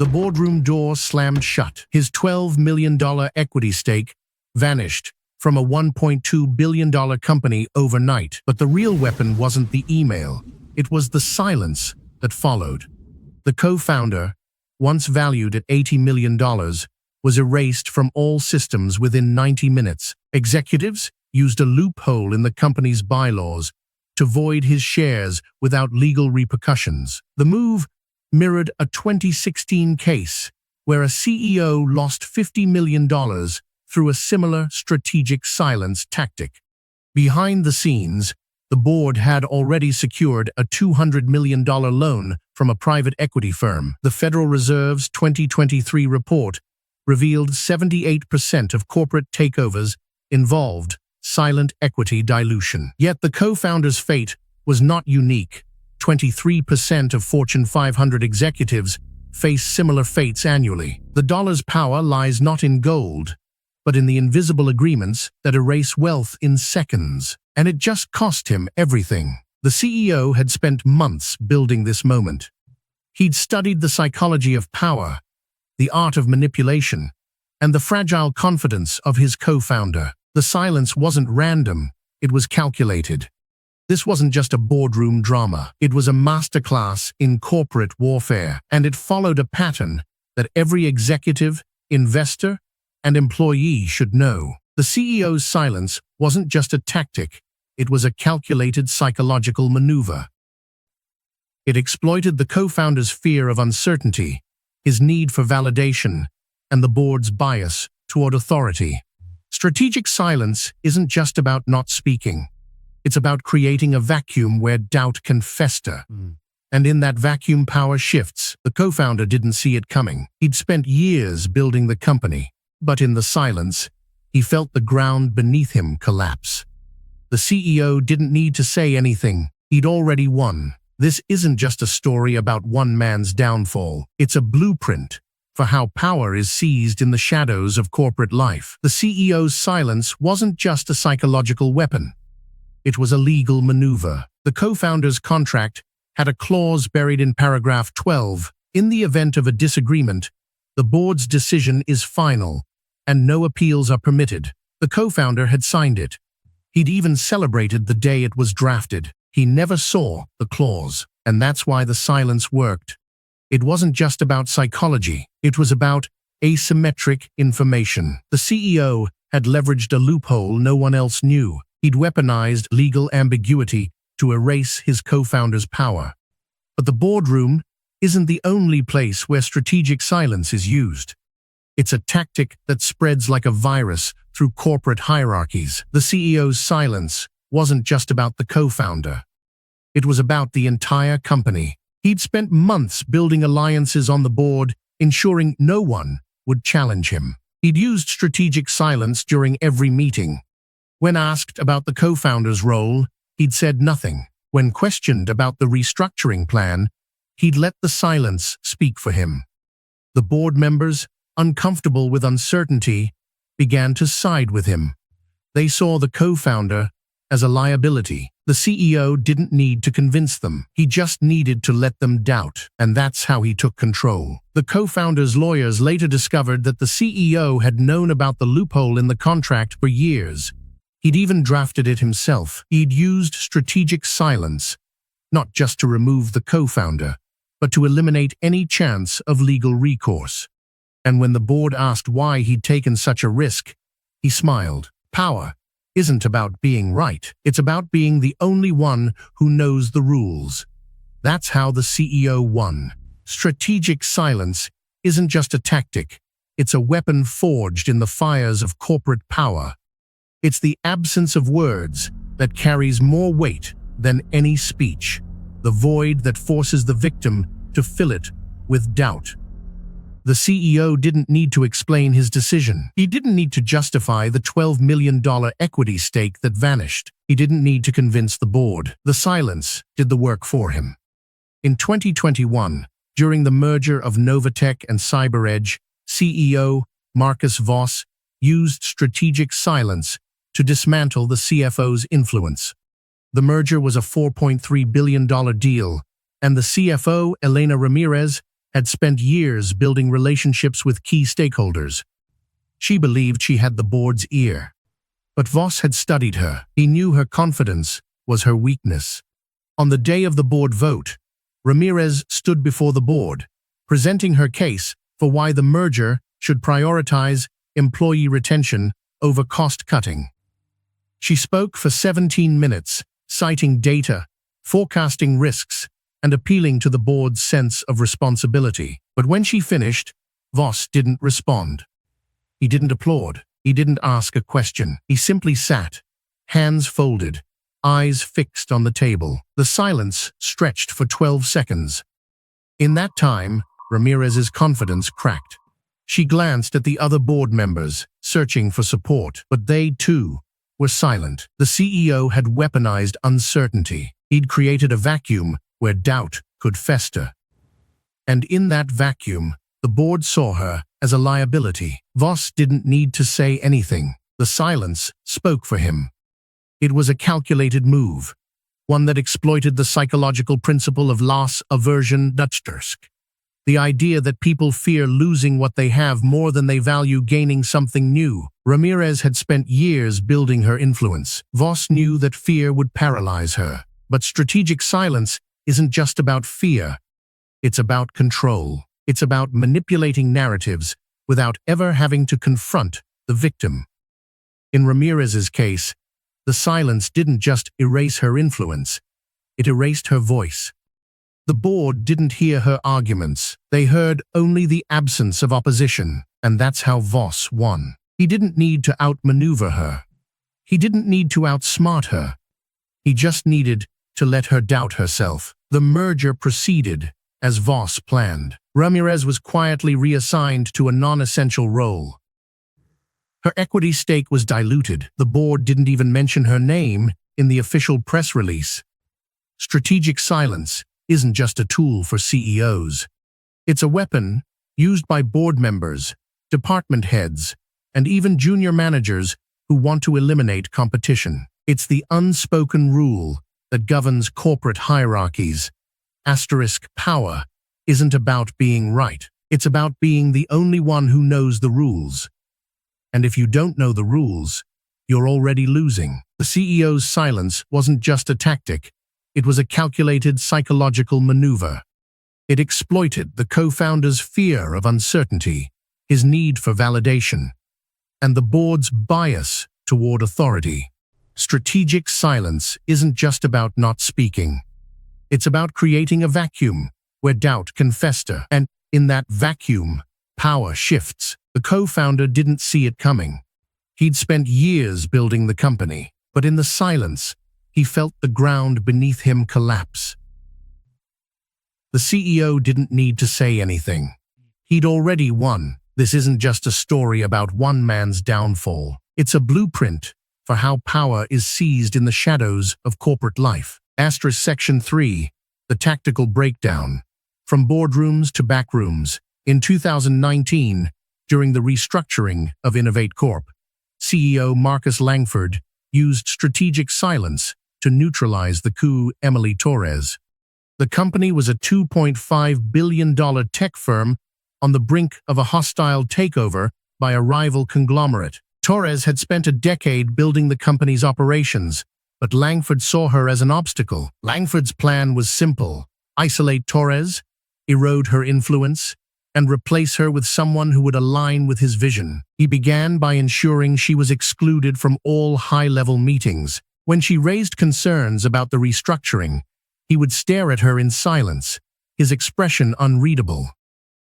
The boardroom door slammed shut. His $12 million equity stake vanished from a $1.2 billion company overnight. But the real weapon wasn't the email. It was the silence that followed. The co-founder, once valued at $80 million, was erased from all systems within 90 minutes. Executives used a loophole in the company's bylaws to void his shares without legal repercussions. The move mirrored a 2016 case where a CEO lost $50 million through a similar strategic silence tactic. Behind the scenes, the board had already secured a $200 million loan from a private equity firm. The Federal Reserve's 2023 report revealed 78% of corporate takeovers involved silent equity dilution. Yet the co-founder's fate was not unique. 23% of Fortune 500 executives face similar fates annually. The dollar's power lies not in gold, but in the invisible agreements that erase wealth in seconds. And it just cost him everything. The CEO had spent months building this moment. He'd studied the psychology of power, the art of manipulation, and the fragile confidence of his co-founder. The silence wasn't random, it was calculated. This wasn't just a boardroom drama. It was a masterclass in corporate warfare, and it followed a pattern that every executive, investor, and employee should know. The CEO's silence wasn't just a tactic, it was a calculated psychological maneuver. It exploited the co-founder's fear of uncertainty, his need for validation, and the board's bias toward authority. Strategic silence isn't just about not speaking. It's about creating a vacuum where doubt can fester. And in that vacuum, power shifts. The co-founder didn't see it coming. He'd spent years building the company, but in the silence, he felt the ground beneath him collapse. The CEO didn't need to say anything. He'd already won. This isn't just a story about one man's downfall. It's a blueprint for how power is seized in the shadows of corporate life. The CEO's silence wasn't just a psychological weapon. It was a legal maneuver. The co-founder's contract had a clause buried in paragraph 12. In the event of a disagreement, the board's decision is final, and no appeals are permitted. The co-founder had signed it. He'd even celebrated the day it was drafted. He never saw the clause, and that's why the silence worked. It wasn't just about psychology. It was about asymmetric information. The CEO had leveraged a loophole no one else knew. He'd weaponized legal ambiguity to erase his co-founder's power. But the boardroom isn't the only place where strategic silence is used. It's a tactic that spreads like a virus through corporate hierarchies. The CEO's silence wasn't just about the co-founder. It was about the entire company. He'd spent months building alliances on the board, ensuring no one would challenge him. He'd used strategic silence during every meeting. When asked about the co-founder's role, he'd said nothing. When questioned about the restructuring plan, he'd let the silence speak for him. The board members, uncomfortable with uncertainty, began to side with him. They saw the co-founder as a liability. The CEO didn't need to convince them. He just needed to let them doubt, and that's how he took control. The co-founder's lawyers later discovered that the CEO had known about the loophole in the contract for years. He'd even drafted it himself. He'd used strategic silence, not just to remove the co-founder, but to eliminate any chance of legal recourse. And when the board asked why he'd taken such a risk, he smiled. Power isn't about being right. It's about being the only one who knows the rules. That's how the CEO won. Strategic silence isn't just a tactic. It's a weapon forged in the fires of corporate power. It's the absence of words that carries more weight than any speech, the void that forces the victim to fill it with doubt. The CEO didn't need to explain his decision. He didn't need to justify the $12 million equity stake that vanished. He didn't need to convince the board. The silence did the work for him. In 2021, during the merger of NovaTech and CyberEdge, CEO Marcus Voss used strategic silence to dismantle the CFO's influence. The merger was a $4.3 billion deal, and the CFO, Ramirez, had spent years building relationships with key stakeholders. She believed she had the board's ear. But Voss had studied her. He knew her confidence was her weakness. On the day of the board vote, Ramirez stood before the board, presenting her case for why the merger should prioritize employee retention over cost-cutting. She spoke for 17 minutes, citing data, forecasting risks, and appealing to the board's sense of responsibility. But when she finished, Voss didn't respond. He didn't applaud. He didn't ask a question. He simply sat, hands folded, eyes fixed on the table. The silence stretched for 12 seconds. In that time, Ramirez's confidence cracked. She glanced at the other board members, searching for support, but they, too, were silent. The CEO had weaponized uncertainty. He'd created a vacuum where doubt could fester. And in that vacuum, the board saw her as a liability. Voss didn't need to say anything. The silence spoke for him. It was a calculated move, one that exploited the psychological principle of loss aversion Dutchtersk. The idea that people fear losing what they have more than they value gaining something new. Ramirez had spent years building her influence. Voss knew that fear would paralyze her. But strategic silence isn't just about fear. It's about control. It's about manipulating narratives without ever having to confront the victim. In Ramirez's case, the silence didn't just erase her influence, it erased her voice. The board didn't hear her arguments. They heard only the absence of opposition, and that's how Voss won. He didn't need to outmaneuver her. He didn't need to outsmart her. He just needed to let her doubt herself. The merger proceeded as Voss planned. Ramirez was quietly reassigned to a non-essential role. Her equity stake was diluted. The board didn't even mention her name in the official press release. Strategic silence isn't just a tool for CEOs. It's a weapon used by board members, department heads, and even junior managers who want to eliminate competition. It's the unspoken rule that governs corporate hierarchies. Power isn't about being right. It's about being the only one who knows the rules. And if you don't know the rules, you're already losing. The CEO's silence wasn't just a tactic. It was a calculated psychological maneuver. It exploited the co-founder's fear of uncertainty, his need for validation, and the board's bias toward authority. Strategic silence isn't just about not speaking. It's about creating a vacuum where doubt can fester, and in that vacuum, power shifts. The co-founder didn't see it coming. He'd spent years building the company, but in the silence, he felt the ground beneath him collapse. The CEO didn't need to say anything. He'd already won. This isn't just a story about one man's downfall. It's a blueprint for how power is seized in the shadows of corporate life. Section 3, the tactical breakdown. From boardrooms to backrooms. In 2019, during the restructuring of Innovate Corp, CEO Marcus Langford used strategic silence to neutralize the coup Emily Torres. The company was a $2.5 billion tech firm on the brink of a hostile takeover by a rival conglomerate. Torres had spent a decade building the company's operations, but Langford saw her as an obstacle. Langford's plan was simple: isolate Torres, erode her influence, and replace her with someone who would align with his vision. He began by ensuring she was excluded from all high-level meetings. When she raised concerns about the restructuring, he would stare at her in silence, his expression unreadable.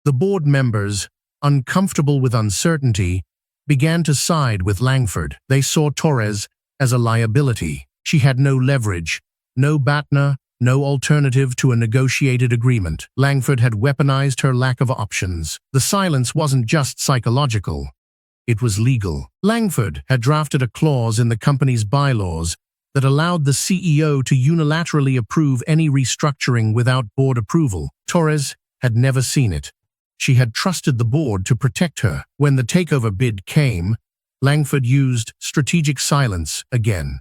The board members, uncomfortable with uncertainty, began to side with Langford. They saw Torres as a liability. She had no leverage, no BATNA, no alternative to a negotiated agreement. Langford had weaponized her lack of options. The silence wasn't just psychological. It was legal. Langford had drafted a clause in the company's bylaws that allowed the CEO to unilaterally approve any restructuring without board approval. Torres had never seen it. She had trusted the board to protect her. When the takeover bid came, Langford used strategic silence again.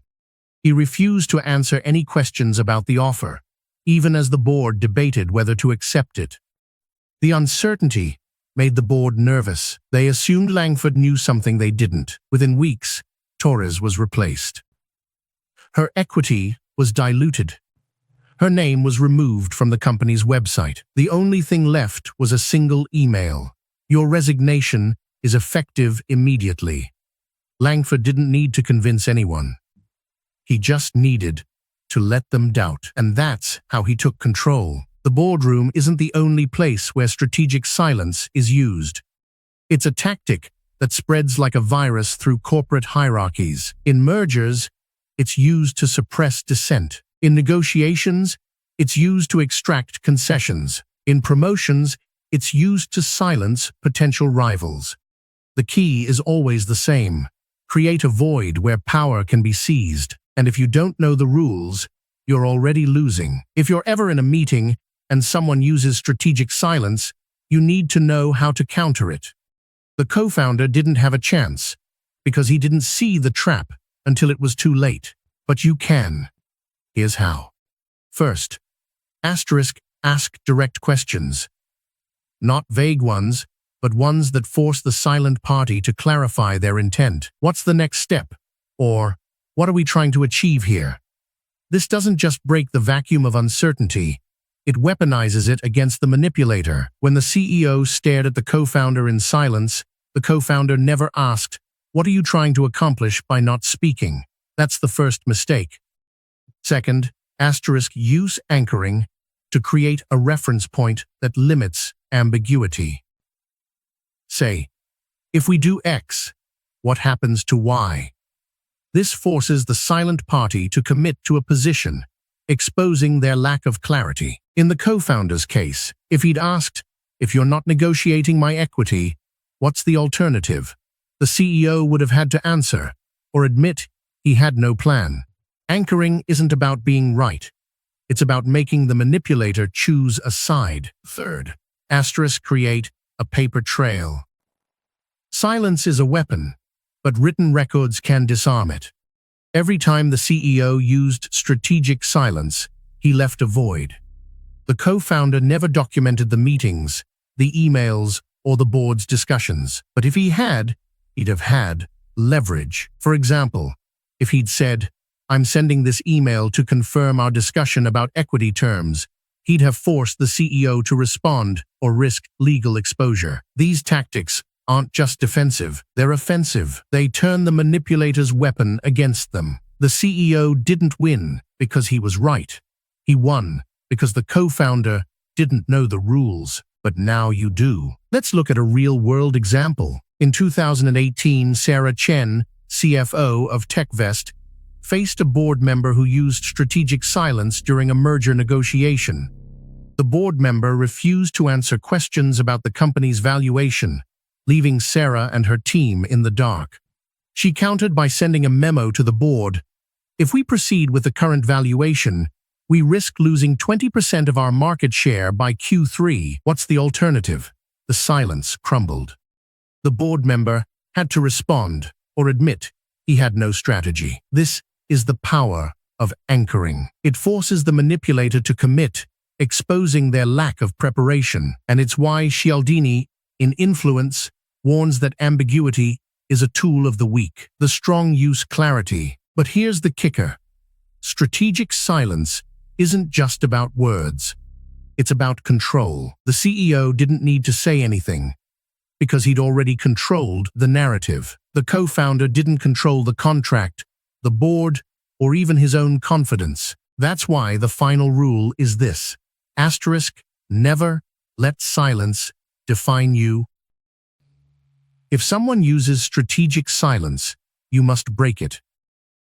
He refused to answer any questions about the offer, even as the board debated whether to accept it. The uncertainty made the board nervous. They assumed Langford knew something they didn't. Within weeks, Torres was replaced. Her equity was diluted. Her name was removed from the company's website. The only thing left was a single email. Your resignation is effective immediately. Langford didn't need to convince anyone. He just needed to let them doubt, and that's how he took control. The boardroom isn't the only place where strategic silence is used. It's a tactic that spreads like a virus through corporate hierarchies. In mergers, it's used to suppress dissent. In negotiations, it's used to extract concessions. In promotions, it's used to silence potential rivals. The key is always the same. Create a void where power can be seized. And if you don't know the rules, you're already losing. If you're ever in a meeting and someone uses strategic silence, you need to know how to counter it. The co-founder didn't have a chance because he didn't see the trap until it was too late. But you can. Here's how. First, ask direct questions. Not vague ones, but ones that force the silent party to clarify their intent. What's the next step? Or, what are we trying to achieve here? This doesn't just break the vacuum of uncertainty, it weaponizes it against the manipulator. When the CEO stared at the co-founder in silence, the co-founder never asked, "What are you trying to accomplish by not speaking?" That's the first mistake. Second, use anchoring to create a reference point that limits ambiguity. Say, if we do X, what happens to Y? This forces the silent party to commit to a position, exposing their lack of clarity. In the co-founder's case, if he'd asked, "If you're not negotiating my equity, what's the alternative?" the CEO would have had to answer, or admit he had no plan. Anchoring isn't about being right. It's about making the manipulator choose a side. Third, create a paper trail. Silence is a weapon, but written records can disarm it. Every time the CEO used strategic silence, he left a void. The co-founder never documented the meetings, the emails, or the board's discussions. But if he had, he'd have had leverage. For example, if he'd said, "I'm sending this email to confirm our discussion about equity terms," he'd have forced the CEO to respond or risk legal exposure. These tactics aren't just defensive, they're offensive. They turn the manipulator's weapon against them. The CEO didn't win because he was right. He won because the co-founder didn't know the rules, but now you do. Let's look at a real-world example. In 2018, Sarah Chen, CFO of TechVest, faced a board member who used strategic silence during a merger negotiation. The board member refused to answer questions about the company's valuation, leaving Sarah and her team in the dark. She countered by sending a memo to the board. "If we proceed with the current valuation, we risk losing 20% of our market share by Q3. What's the alternative?" The silence crumbled. The board member had to respond or admit he had no strategy. This is the power of anchoring. It forces the manipulator to commit, exposing their lack of preparation. And it's why Cialdini, in Influence, warns that ambiguity is a tool of the weak. The strong use clarity. But here's the kicker. Strategic silence isn't just about words. It's about control. The CEO didn't need to say anything because he'd already controlled the narrative. The co-founder didn't control the contract, the board, or even his own confidence. That's why the final rule is this. Never let silence define you. If someone uses strategic silence, you must break it.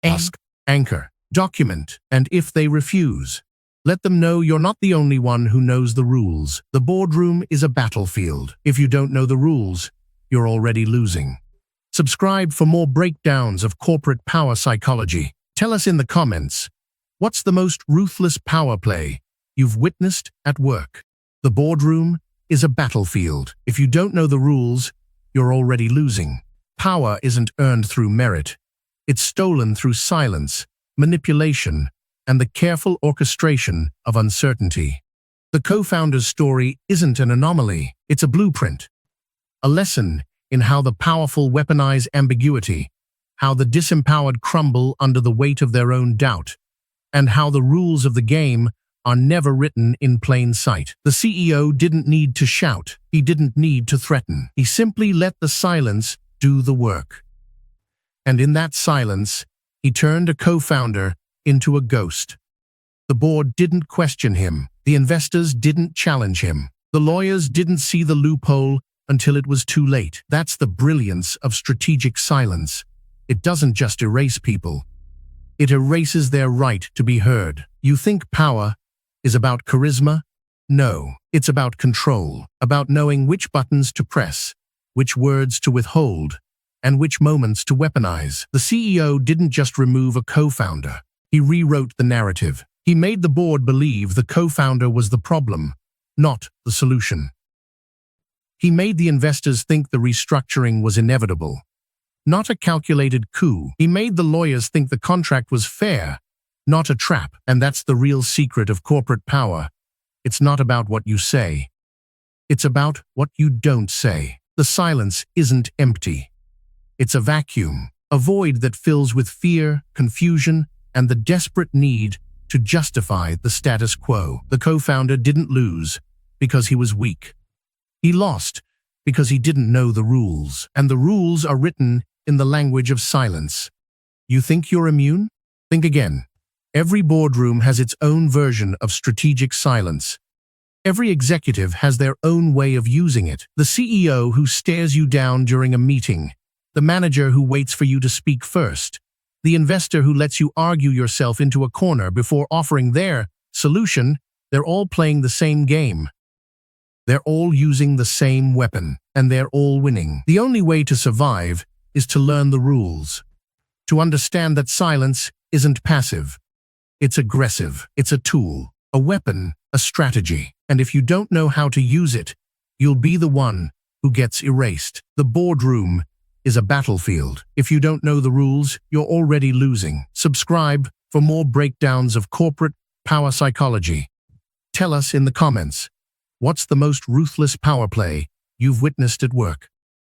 Ask, anchor, document, and if they refuse, let them know you're not the only one who knows the rules. The boardroom is a battlefield. If you don't know the rules, you're already losing. Subscribe for more breakdowns of corporate power psychology. Tell us in the comments, what's the most ruthless power play you've witnessed at work? The boardroom is a battlefield. If you don't know the rules, you're already losing. Power isn't earned through merit. It's stolen through silence, manipulation, and the careful orchestration of uncertainty. The co-founder's story isn't an anomaly, it's a blueprint. A lesson in how the powerful weaponize ambiguity, how the disempowered crumble under the weight of their own doubt, and how the rules of the game are never written in plain sight. The CEO didn't need to shout, he didn't need to threaten. He simply let the silence do the work. And in that silence, he turned a co-founder into a ghost. The board didn't question him. The investors didn't challenge him. The lawyers didn't see the loophole until it was too late. That's the brilliance of strategic silence. It doesn't just erase people. It erases their right to be heard. You think power is about charisma? No, it's about control, about knowing which buttons to press, which words to withhold, and which moments to weaponize. The CEO didn't just remove a co-founder. He rewrote the narrative. He made the board believe the co-founder was the problem, not the solution. He made the investors think the restructuring was inevitable, not a calculated coup. He made the lawyers think the contract was fair, not a trap. And that's the real secret of corporate power. It's not about what you say. It's about what you don't say. The silence isn't empty. It's a vacuum, a void that fills with fear, confusion, and the desperate need to justify the status quo. The co-founder didn't lose because he was weak. He lost because he didn't know the rules, and the rules are written in the language of silence. You think you're immune? Think again. Every boardroom has its own version of strategic silence. Every executive has their own way of using it. The CEO who stares you down during a meeting, the manager who waits for you to speak first, the investor who lets you argue yourself into a corner before offering their solution. They're all playing the same game. They're all using the same weapon, and they're all winning. The only way to survive is to learn the rules, to understand that silence isn't passive. It's aggressive. It's a tool, a weapon, a strategy. And if you don't know how to use it, you'll be the one who gets erased. The boardroom is a battlefield. If you don't know the rules, you're already losing. Subscribe for more breakdowns of corporate power psychology. Tell us in the comments, what's the most ruthless power play you've witnessed at work?